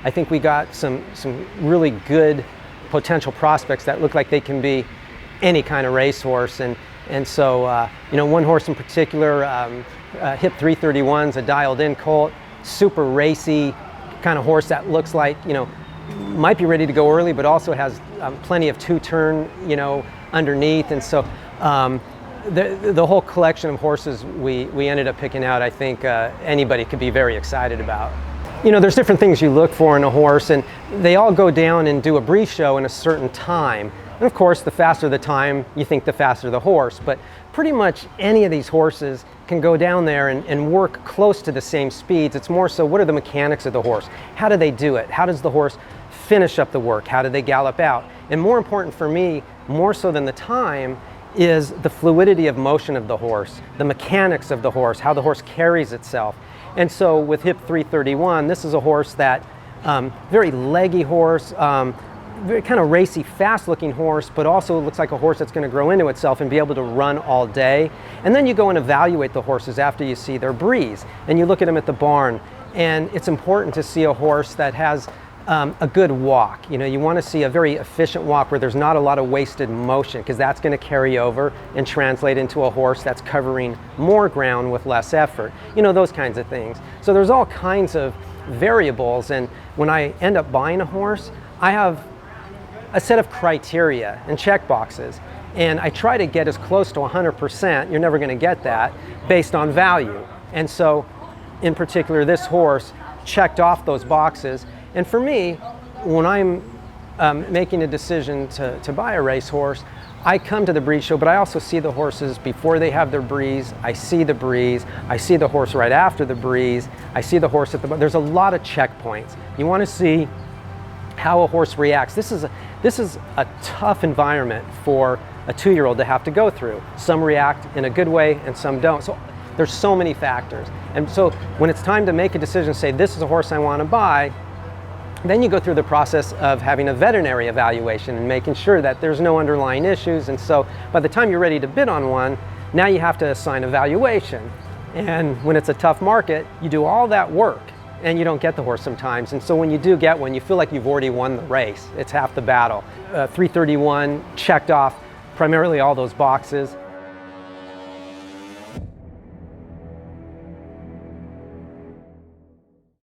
I think we got some really good potential prospects that look like they can be any kind of racehorse. And so, you know, one horse in particular, Hip 331's a dialed-in colt, super racy kind of horse that looks like, you know, might be ready to go early, but also has plenty of two-turn, you know, underneath. And so the whole collection of horses we ended up picking out, I think anybody could be very excited about. You know, there's different things you look for in a horse, and they all go down and do a brief show in a certain time. And of course, the faster the time, you think the faster the horse. But pretty much any of these horses can go down there and work close to the same speeds. It's more so, what are the mechanics of the horse? How do they do it? How does the horse finish up the work? How do they gallop out? And more important for me, more so than the time, is the fluidity of motion of the horse, the mechanics of the horse, how the horse carries itself. And so with Hip 331, this is a horse that, very leggy horse, very kind of racy, fast-looking horse, but also looks like a horse that's going to grow into itself and be able to run all day. And then you go and evaluate the horses after you see their breeze, and you look at them at the barn. And it's important to see a horse that has a good walk. You know, you want to see a very efficient walk where there's not a lot of wasted motion, because that's going to carry over and translate into a horse that's covering more ground with less effort. You know, those kinds of things. So there's all kinds of variables, and when I end up buying a horse, I have a set of criteria and check boxes, and I try to get as close to 100%, you're never going to get that, based on value. And so in particular, this horse checked off those boxes. And for me, when I'm making a decision to buy a racehorse, I come to the breeze show, but I also see the horses before they have their breeze. I see the breeze. I see the horse right after the breeze. I see the horse at the, there's a lot of checkpoints. You want to see how a horse reacts. This is a tough environment for a 2-year-old to have to go through. Some react in a good way and some don't. So there's so many factors. And so when it's time to make a decision, say this is a horse I want to buy, then you go through the process of having a veterinary evaluation and making sure that there's no underlying issues. And so by the time you're ready to bid on one, now you have to assign a valuation. And when it's a tough market, you do all that work and you don't get the horse sometimes. And so when you do get one, you feel like you've already won the race. It's half the battle. 331 checked off primarily all those boxes.